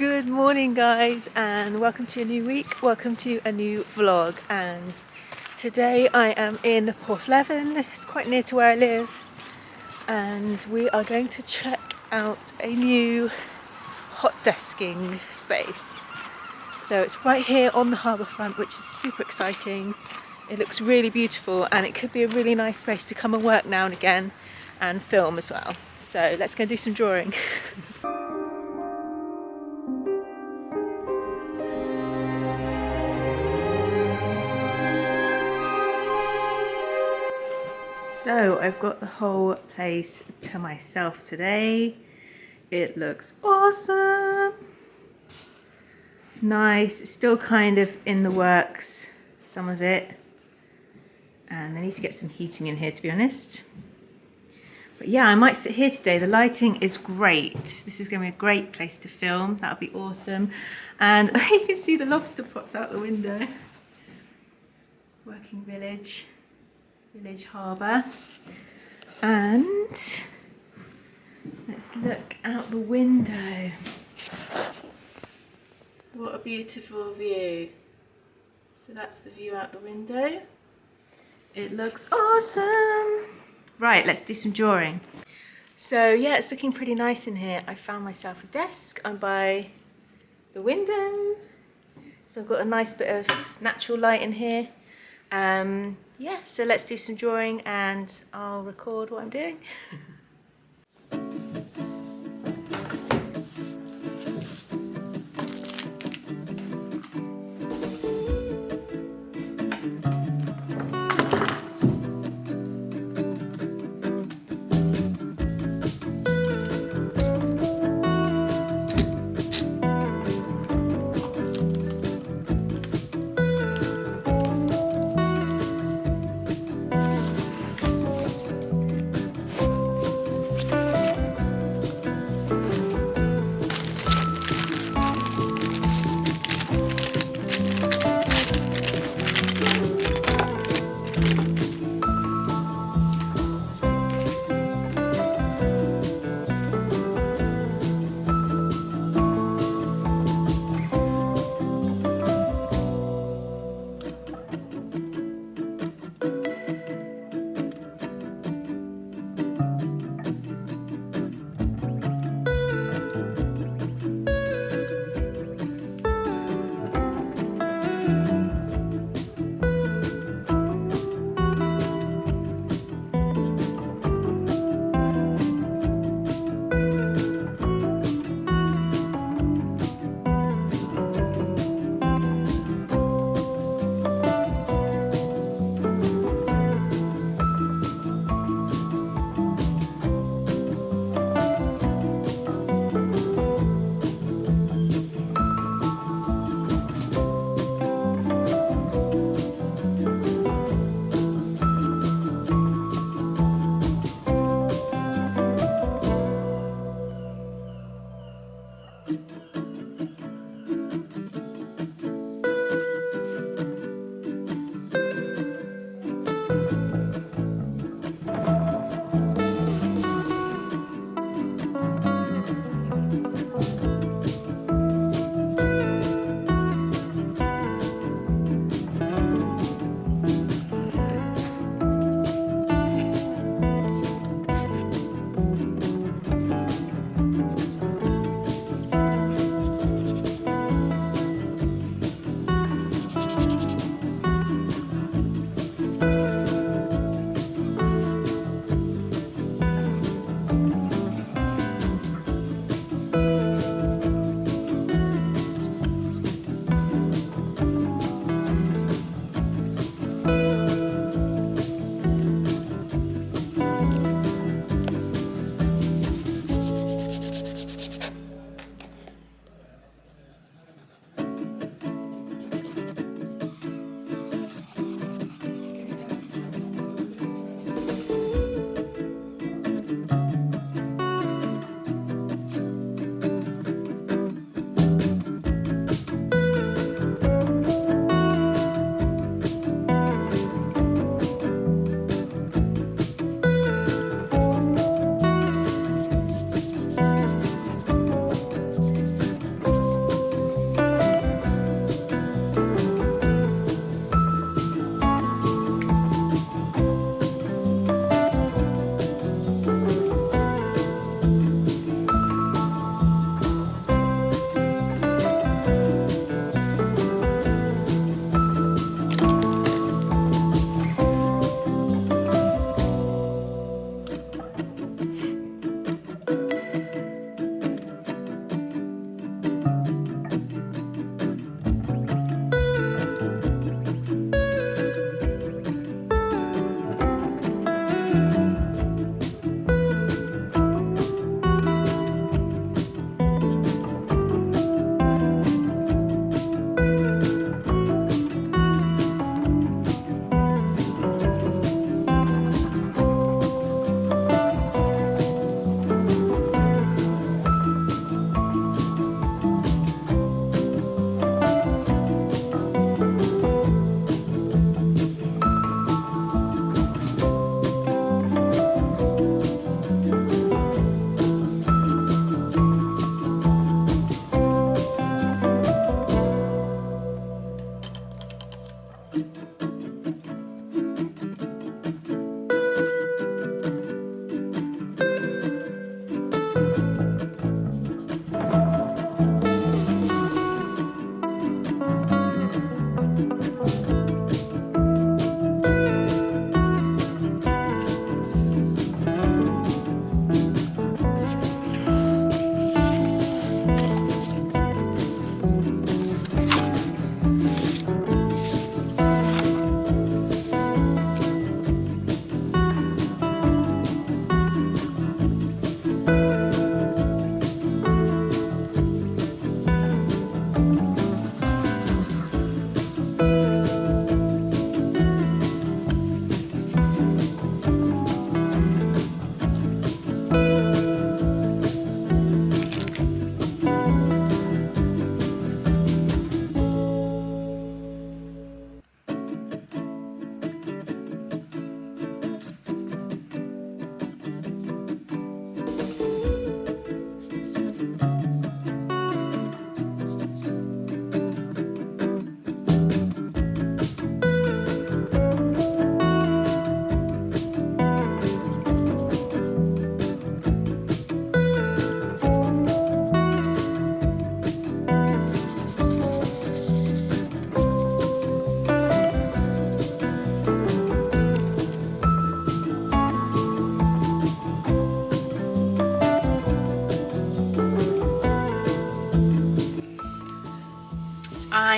Good morning guys, and welcome to a new week, welcome to a new vlog. And today I am in Porthleven. It's quite near to where I live, and we are going to check out a new hot desking space. So it's right here on the harbour front, which is super exciting. It looks really beautiful and it could be a really nice space to come and work now and again and film as well. So let's go do some drawing. So I've got the whole place to myself today. It looks awesome. Nice, it's still kind of in the works, some of it. And I need to get some heating in here, to be honest. But yeah, I might sit here today. The lighting is great. This is going to be a great place to film. That'll be awesome. And you can see the lobster pots out the window. Working village harbour. And let's look out the window. What a beautiful view. So that's the view out the window. It looks awesome. Right, let's do some drawing. So yeah, it's looking pretty nice in here. I found myself a desk. I'm by the window. So I've got a nice bit of natural light in here. Yeah, so let's do some drawing and I'll record what I'm doing.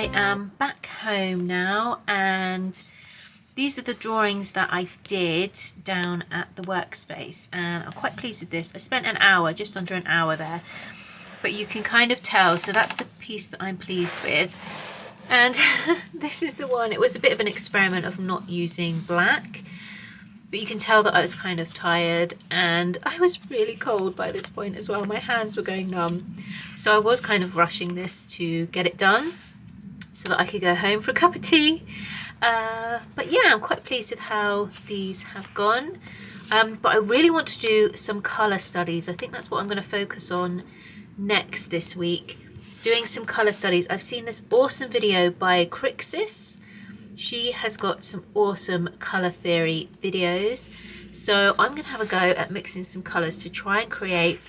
I am back home now, and these are the drawings that I did down at the workspace, and I'm quite pleased with this. I spent an hour, just under an hour there, but you can kind of tell, so that's the piece that I'm pleased with. And this is the one. It was a bit of an experiment of not using black, but you can tell that I was kind of tired, and I was really cold by this point as well. My hands were going numb, so I was kind of rushing this to get it done so that I could go home for a cup of tea. But yeah, I'm quite pleased with how these have gone. But I really want to do some colour studies. I think that's what I'm going to focus on next this week. Doing some colour studies. I've seen this awesome video by Crixus. She has got some awesome colour theory videos. So I'm going to have a go at mixing some colours to try and create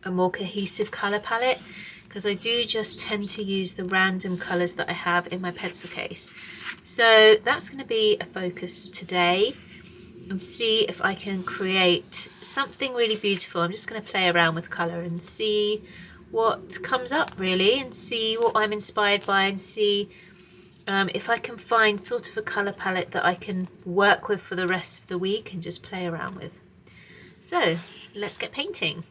a more cohesive colour palette, because I do just tend to use the random colours that I have in my pencil case. So that's going to be a focus today, and see if I can create something really beautiful. I'm just going to play around with colour and see what comes up really, and see what I'm inspired by, and see if I can find sort of a colour palette that I can work with for the rest of the week and just play around with. So let's get painting.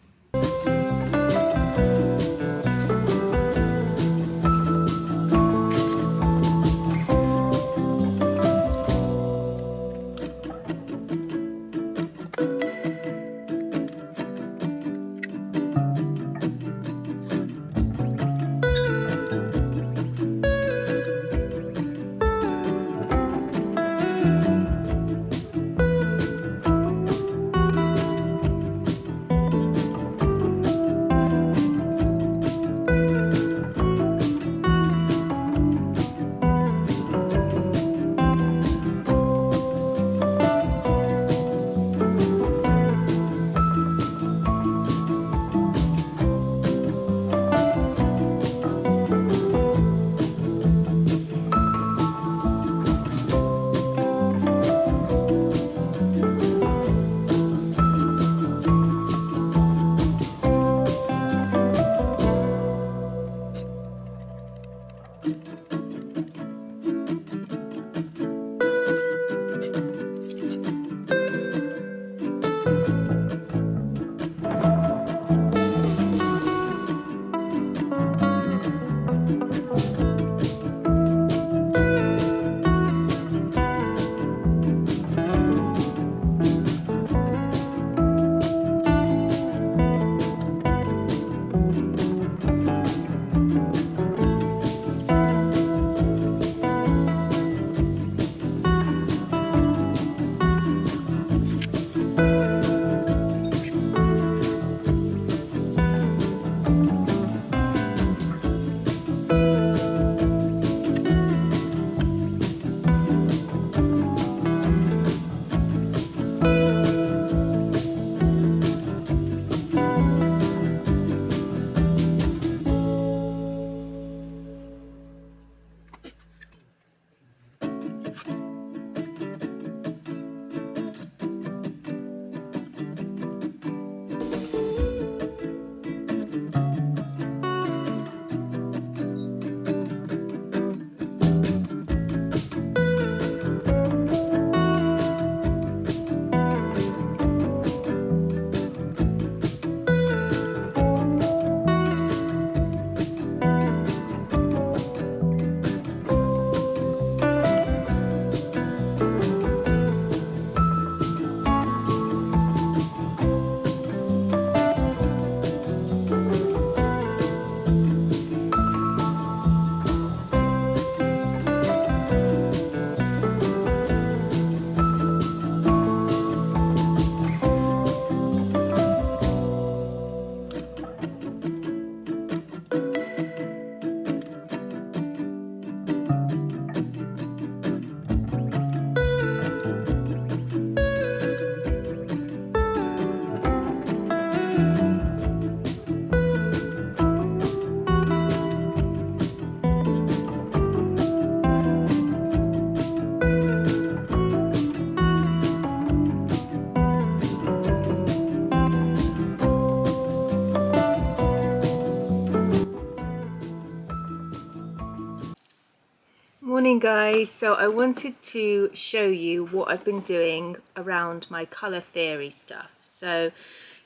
Morning guys, so I wanted to show you what I've been doing around my colour theory stuff. So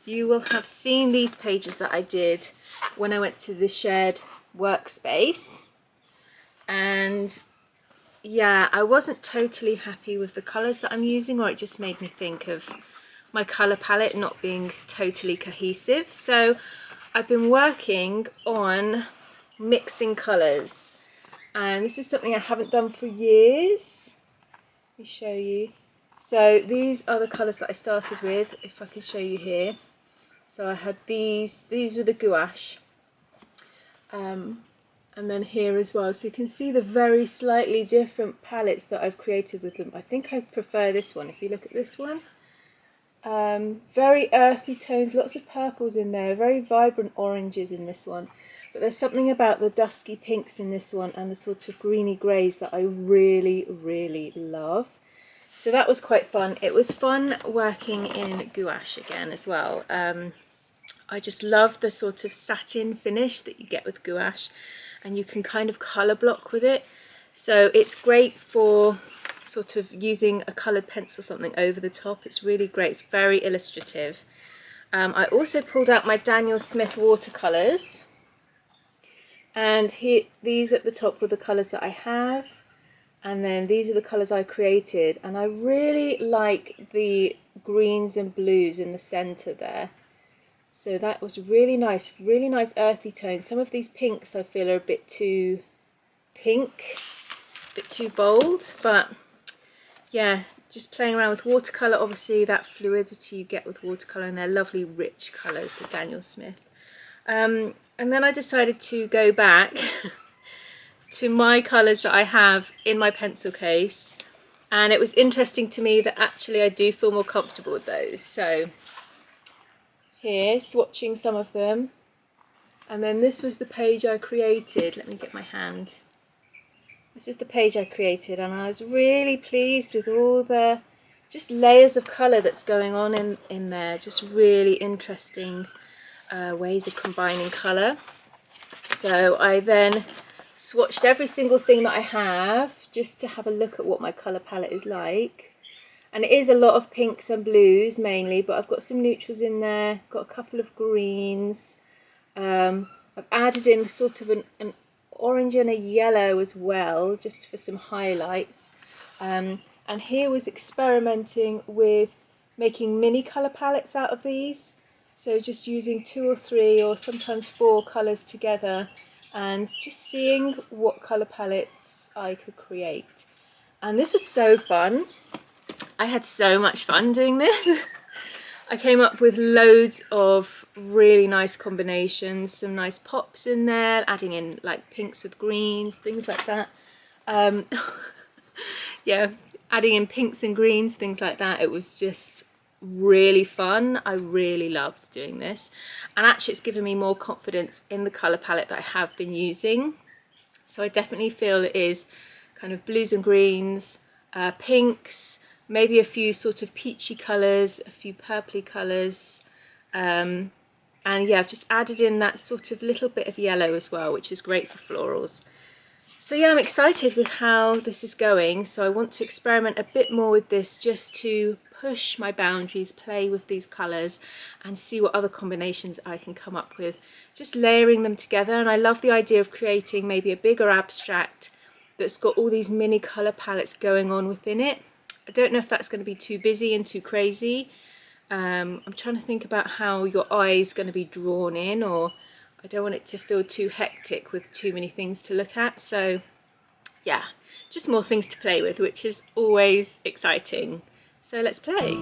you will have seen these pages that I did when I went to the shared workspace, and yeah, I wasn't totally happy with the colours that I'm using, or it just made me think of my colour palette not being totally cohesive. So I've been working on mixing colours. And this is something I haven't done for years. Let me show you. So these are the colours that I started with, if I can show you here. So I had these were the gouache. And then here as well. So you can see the very slightly different palettes that I've created with them. I think I prefer this one, if you look at this one. Very earthy tones, lots of purples in there, very vibrant oranges in this one. But there's something about the dusky pinks in this one and the sort of greeny greys that I really, really love. So that was quite fun. It was fun working in gouache again as well. I just love the sort of satin finish that you get with gouache, and you can kind of colour block with it. So it's great for sort of using a coloured pencil or something over the top. It's really great. It's very illustrative. I also pulled out my Daniel Smith watercolours. And here, these at the top were the colours that I have, and then these are the colours I created, and I really like the greens and blues in the centre there. So that was really nice earthy tones. Some of these pinks I feel are a bit too pink, a bit too bold, but yeah, just playing around with watercolour, obviously that fluidity you get with watercolour, and they're lovely rich colours, the Daniel Smith. And then I decided to go back to my colours that I have in my pencil case, and it was interesting to me that actually I do feel more comfortable with those. So here, swatching some of them, and then this was the page I created. Let me get my hand. This is the page I created, and I was really pleased with all the just layers of colour that's going on in there. Just really interesting ways of combining colour. So I then swatched every single thing that I have just to have a look at what my colour palette is like. And it is a lot of pinks and blues mainly, but I've got some neutrals in there, got a couple of greens. I've added in sort of an orange and a yellow as well, just for some highlights. And here was experimenting with making mini colour palettes out of these. So just using 2 or 3 or sometimes 4 colours together and just seeing what colour palettes I could create. And this was so fun. I had so much fun doing this. I came up with loads of really nice combinations, some nice pops in there, adding in like pinks with greens, things like that. Yeah, adding in pinks and greens, things like that. It was just really fun. I really loved doing this, and actually it's given me more confidence in the colour palette that I have been using. So I definitely feel it is kind of blues and greens, pinks, maybe a few sort of peachy colours, a few purpley colours, and yeah, I've just added in that sort of little bit of yellow as well, which is great for florals. So yeah, I'm excited with how this is going. So I want to experiment a bit more with this, just to push my boundaries, play with these colours and see what other combinations I can come up with, just layering them together. And I love the idea of creating maybe a bigger abstract that's got all these mini colour palettes going on within it. I don't know if that's going to be too busy and too crazy. I'm trying to think about how your eye is going to be drawn in, or I don't want it to feel too hectic with too many things to look at. So yeah, just more things to play with, which is always exciting. So let's play.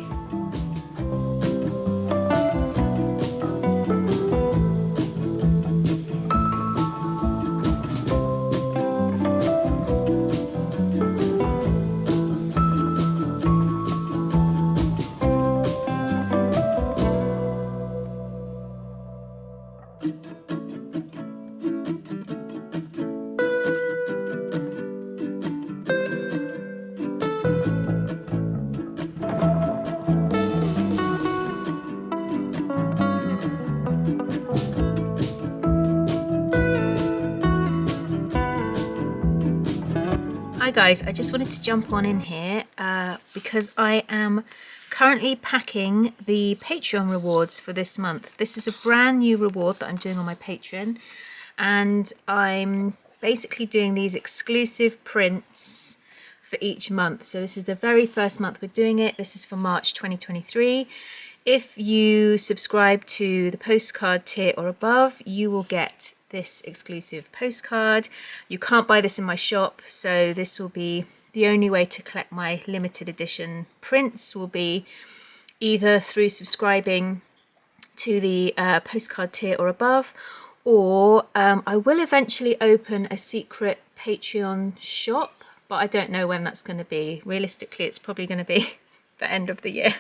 guys, I just wanted to jump on in here because I am currently packing the Patreon rewards for this month. This is a brand new reward that I'm doing on my Patreon, and I'm basically doing these exclusive prints for each month. So this is the very first month we're doing it. This is for March 2023. If you subscribe to the postcard tier or above, you will get this exclusive postcard. You can't buy this in my shop, so this will be the only way to collect my limited edition prints, will be either through subscribing to the postcard tier or above, or I will eventually open a secret Patreon shop, but I don't know when that's going to be. Realistically, it's probably going to be the end of the year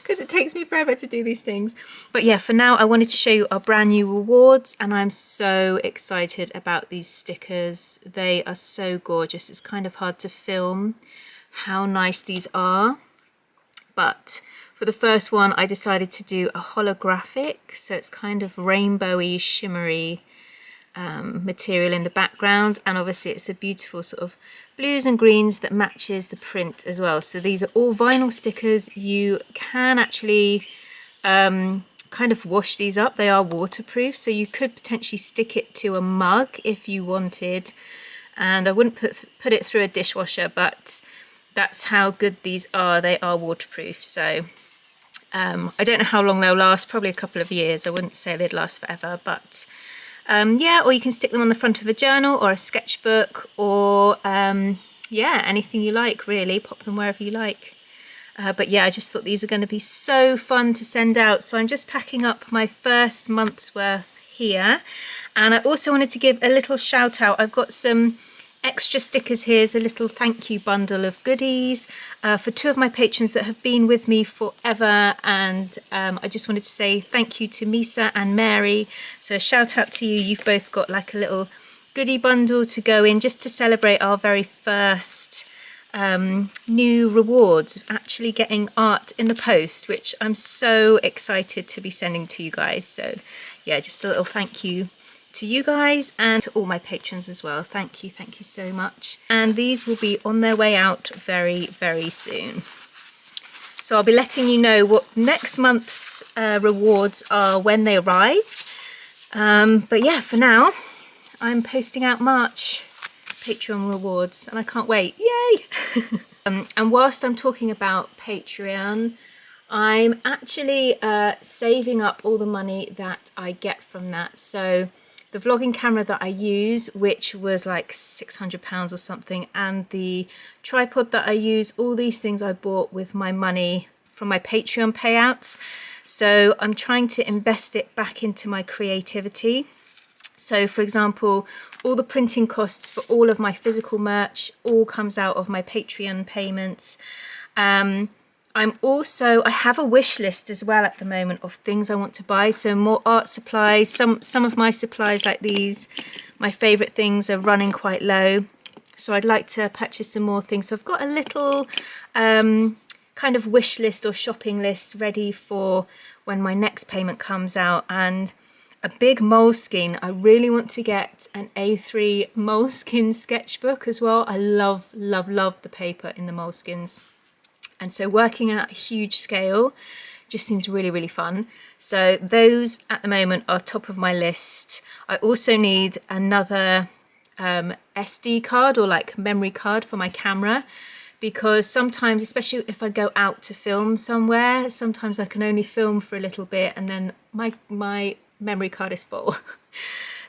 because it takes me forever to do these things. But yeah, for now I wanted to show you our brand new rewards, and I'm so excited about these stickers. They are so gorgeous. It's kind of hard to film how nice these are, but for the first one I decided to do a holographic, so it's kind of rainbowy, shimmery material in the background, and obviously it's a beautiful sort of blues and greens that matches the print as well. So these are all vinyl stickers. You can actually kind of wash these up. They are waterproof, so you could potentially stick it to a mug if you wanted, and I wouldn't put it through a dishwasher, but that's how good these are. They are waterproof, so I don't know how long they'll last, probably a couple of years. I wouldn't say they'd last forever, but yeah, or you can stick them on the front of a journal or a sketchbook, or yeah, anything you like really. Pop them wherever you like. But yeah, I just thought these are going to be so fun to send out. So I'm just packing up my first month's worth here. And I also wanted to give a little shout out. I've got some extra stickers here. Here's a little thank you bundle of goodies for two of my patrons that have been with me forever, and I just wanted to say thank you to Misa and Mary. So a shout out to you. You've both got like a little goodie bundle to go in just to celebrate our very first new rewards of actually getting art in the post, which I'm so excited to be sending to you guys. So yeah, just a little thank you to you guys and to all my patrons as well. Thank you so much. And these will be on their way out very, very soon. So I'll be letting you know what next month's rewards are when they arrive. But yeah, for now, I'm posting out March Patreon rewards and I can't wait. Yay! And whilst I'm talking about Patreon, I'm actually saving up all the money that I get from that. So the vlogging camera that I use, which was like £600 or something, and the tripod that I use, all these things I bought with my money from my Patreon payouts. So I'm trying to invest it back into my creativity. So for example, all the printing costs for all of my physical merch all comes out of my Patreon payments. I have a wish list as well at the moment of things I want to buy. So more art supplies, some of my supplies like these, my favourite things, are running quite low. So I'd like to purchase some more things. So I've got a little kind of wish list or shopping list ready for when my next payment comes out. And a big Moleskine. I really want to get an A3 Moleskine sketchbook as well. I love, love, love the paper in the Moleskines. And so working at a huge scale just seems really, really fun. So those at the moment are top of my list. I also need another SD card or like memory card for my camera, because sometimes, especially if I go out to film somewhere, sometimes I can only film for a little bit and then my memory card is full.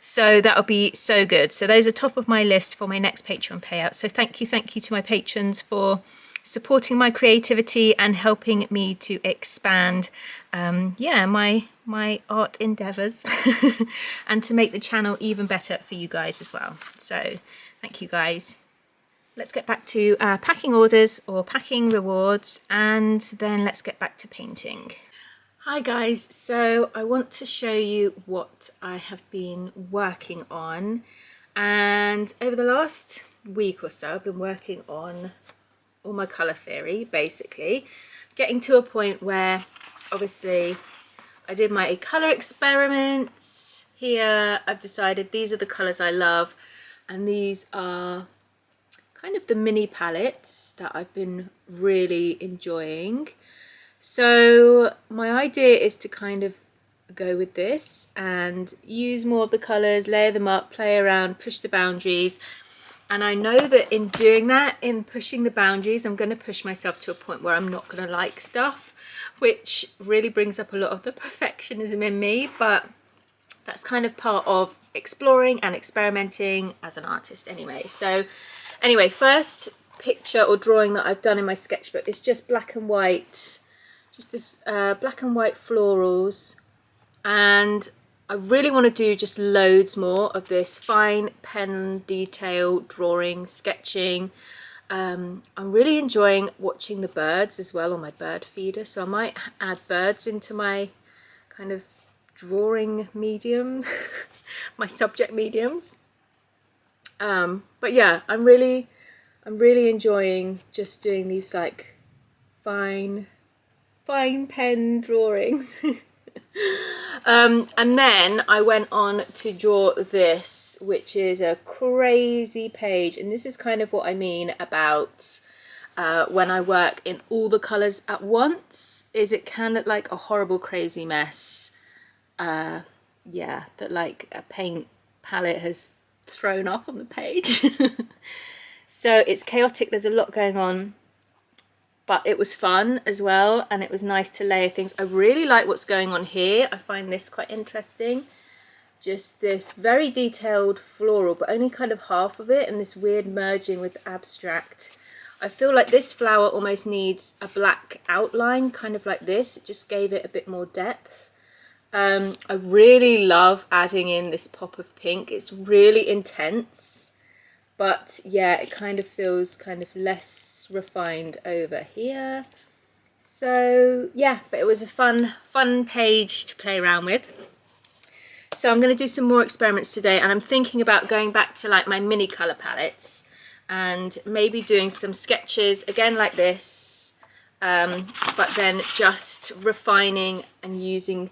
So that'll be so good. So those are top of my list for my next Patreon payout. So thank you to my patrons for supporting my creativity and helping me to expand yeah, my art endeavors and to make the channel even better for you guys as well. So thank you guys. Let's get back to packing orders or packing rewards, and then let's get back to painting. Hi guys, so I want to show you what I have been working on, and over the last week or so I've been working on all my colour theory, basically getting to a point where obviously I did my colour experiments. Here I've decided these are the colours I love, and these are kind of the mini palettes that I've been really enjoying. So my idea is to kind of go with this and use more of the colours, layer them up, play around, push the boundaries. And I know that in doing that, in pushing the boundaries, I'm going to push myself to a point where I'm not going to like stuff, which really brings up a lot of the perfectionism in me, but that's kind of part of exploring and experimenting as an artist anyway. So anyway, first picture or drawing that I've done in my sketchbook is just black and white, just this black and white florals, and I really want to do just loads more of this fine pen detail drawing, sketching. I'm really enjoying watching the birds as well on my bird feeder, so I might add birds into my kind of drawing medium, my subject mediums. But yeah, I'm really enjoying just doing these like fine pen drawings. And then I went on to draw this, which is a crazy page, and this is kind of what I mean about when I work in all the colours at once, is it can look like a horrible crazy mess, yeah, that like a paint palette has thrown up on the page. So it's chaotic, there's a lot going on, but it was fun as well, and it was nice to layer things. I really like what's going on here. I find this quite interesting. Just this very detailed floral, but only kind of half of it, and this weird merging with abstract. I feel like this flower almost needs a black outline, kind of like this. It just gave it a bit more depth. I really love adding in this pop of pink. It's really intense, but yeah, it kind of feels kind of less refined over here. So yeah, but it was a fun page to play around with. So I'm going to do some more experiments today, and I'm thinking about going back to like my mini colour palettes and maybe doing some sketches again like this, but then just refining and using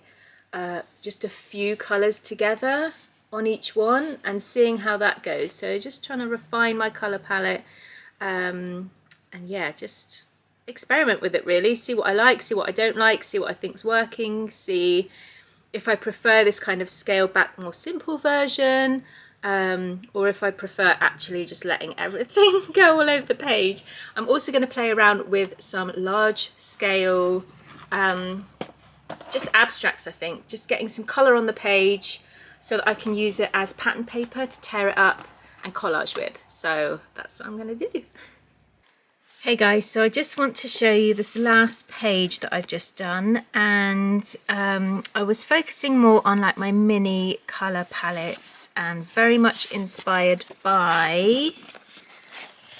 just a few colours together on each one and seeing how that goes. So just trying to refine my colour palette, and yeah, just experiment with it really, see what I like, see what I don't like, see what I think's working, see if I prefer this kind of scaled back more simple version, or if I prefer actually just letting everything go all over the page. I'm also going to play around with some large scale just abstracts, I think, just getting some colour on the page so that I can use it as pattern paper to tear it up and collage with. So that's what I'm going to do. Hey guys, so I just want to show you this last page that I've just done, and I was focusing more on like my mini colour palettes and very much inspired by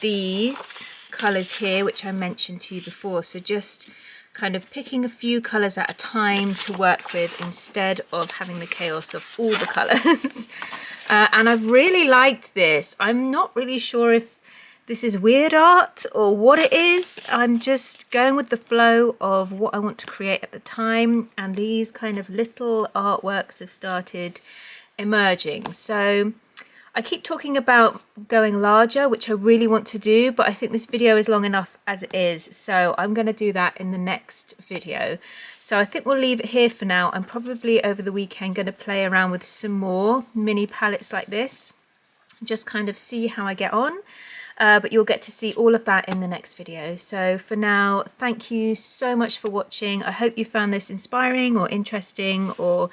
these colours here, which I mentioned to you before. So just kind of picking a few colours at a time to work with instead of having the chaos of all the colours. And I've really liked this. I'm not really sure if this is weird art or what it is. I'm just going with the flow of what I want to create at the time, and these kind of little artworks have started emerging. So I keep talking about going larger, which I really want to do, but I think this video is long enough as it is, so I'm going to do that in the next video. So I think we'll leave it here for now. I'm probably over the weekend going to play around with some more mini palettes like this, just kind of see how I get on. But you'll get to see all of that in the next video. So for now, thank you so much for watching. I hope you found this inspiring or interesting, or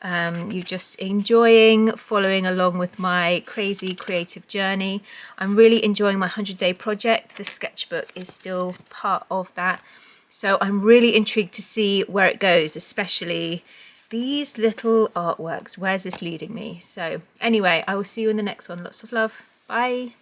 you're just enjoying following along with my crazy creative journey. I'm really enjoying my 100-day project. The sketchbook is still part of that. So I'm really intrigued to see where it goes, especially these little artworks. Where's this leading me? So anyway, I will see you in the next one. Lots of love. Bye.